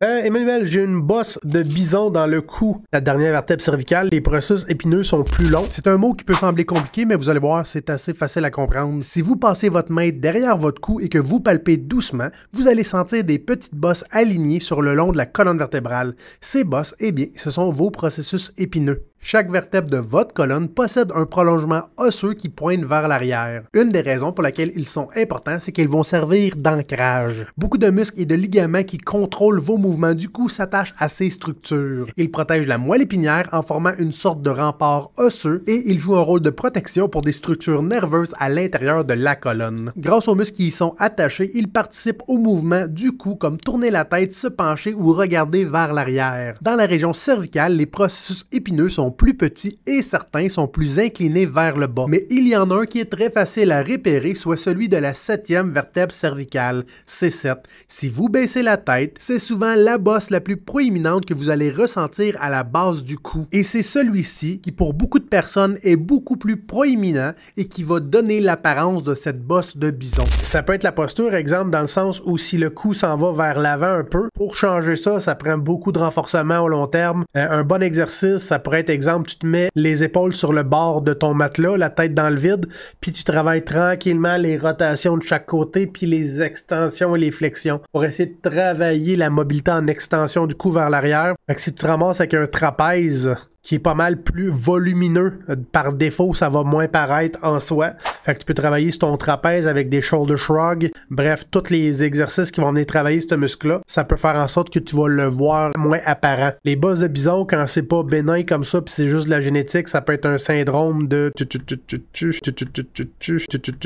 Emmanuel, j'ai une bosse de bison dans le cou. La dernière vertèbre cervicale, les processus épineux sont plus longs. C'est un mot qui peut sembler compliqué, mais vous allez voir, c'est assez facile à comprendre. Si vous passez votre main derrière votre cou et que vous palpez doucement, vous allez sentir des petites bosses alignées sur le long de la colonne vertébrale. Ces bosses, eh bien, ce sont vos processus épineux. Chaque vertèbre de votre colonne possède un prolongement osseux qui pointe vers l'arrière. Une des raisons pour lesquelles ils sont importants, c'est qu'ils vont servir d'ancrage. Beaucoup de muscles et de ligaments qui contrôlent vos mouvements du cou s'attachent à ces structures. Ils protègent la moelle épinière en formant une sorte de rempart osseux et ils jouent un rôle de protection pour des structures nerveuses à l'intérieur de la colonne. Grâce aux muscles qui y sont attachés, ils participent au mouvement du cou comme tourner la tête, se pencher ou regarder vers l'arrière. Dans la région cervicale, les processus épineux sont plus petits et certains sont plus inclinés vers le bas. Mais il y en a un qui est très facile à repérer, soit celui de la 7e vertèbre cervicale, C7. Si vous baissez la tête, c'est souvent la bosse la plus proéminente que vous allez ressentir à la base du cou. Et c'est celui-ci qui, pour beaucoup de personnes, est beaucoup plus proéminent et qui va donner l'apparence de cette bosse de bison. Ça peut être la posture, exemple, dans le sens où si le cou s'en va vers l'avant un peu, pour changer ça, ça prend beaucoup de renforcement au long terme. Un bon exercice, ça pourrait être, exemple, tu te mets les épaules sur le bord de ton matelas, la tête dans le vide, puis tu travailles tranquillement les rotations de chaque côté, puis les extensions et les flexions pour essayer de travailler la mobilité en extension du cou vers l'arrière. Fait que si tu te ramasses avec un trapèze qui est pas mal plus volumineux, par défaut, ça va moins paraître en soi. Fait que tu peux travailler sur ton trapèze avec des shoulder shrugs. Bref, tous les exercices qui vont venir travailler ce muscle-là, ça peut faire en sorte que tu vas le voir moins apparent. Les bosses de bison, quand c'est pas bénin comme ça, puis c'est juste de la génétique, ça peut être un syndrome de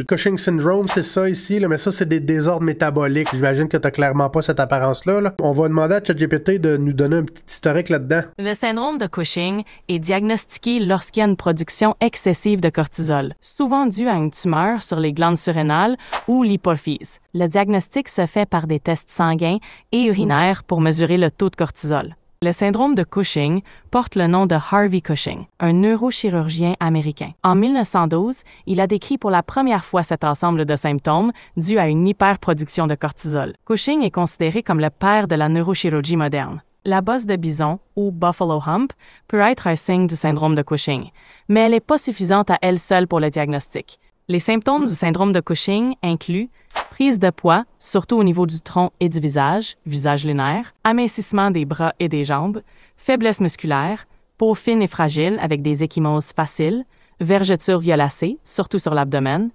Cushing syndrome, c'est ça ici, là, mais ça, c'est des désordres métaboliques. J'imagine que t'as clairement pas cette apparence-là, là. On va demander à ChatGPT de nous donner un petit historique là-dedans. Le syndrome de Cushing est diagnostiqué lorsqu'il y a une production excessive de cortisol, souvent due à une tumeur sur les glandes surrénales ou l'hypophyse. Le diagnostic se fait par des tests sanguins et urinaires pour mesurer le taux de cortisol. Le syndrome de Cushing porte le nom de Harvey Cushing, un neurochirurgien américain. En 1912, il a décrit pour la première fois cet ensemble de symptômes dus à une hyperproduction de cortisol. Cushing est considéré comme le père de la neurochirurgie moderne. La bosse de bison, ou buffalo hump, peut être un signe du syndrome de Cushing, mais elle n'est pas suffisante à elle seule pour le diagnostic. Les symptômes du syndrome de Cushing incluent prise de poids, surtout au niveau du tronc et du visage, visage lunaire, amincissement des bras et des jambes, faiblesse musculaire, peau fine et fragile avec des ecchymoses faciles, vergetures violacées, surtout sur l'abdomen,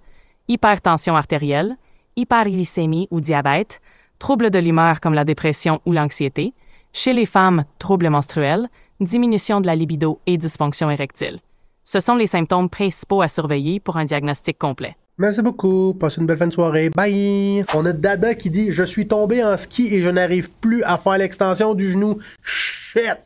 hypertension artérielle, hyperglycémie ou diabète, troubles de l'humeur comme la dépression ou l'anxiété, chez les femmes, troubles menstruels, diminution de la libido et dysfonction érectile. Ce sont les symptômes principaux à surveiller pour un diagnostic complet. Merci beaucoup. Passez une belle fin de soirée. Bye! On a Dada qui dit « Je suis tombé en ski et je n'arrive plus à faire l'extension du genou. Shit! »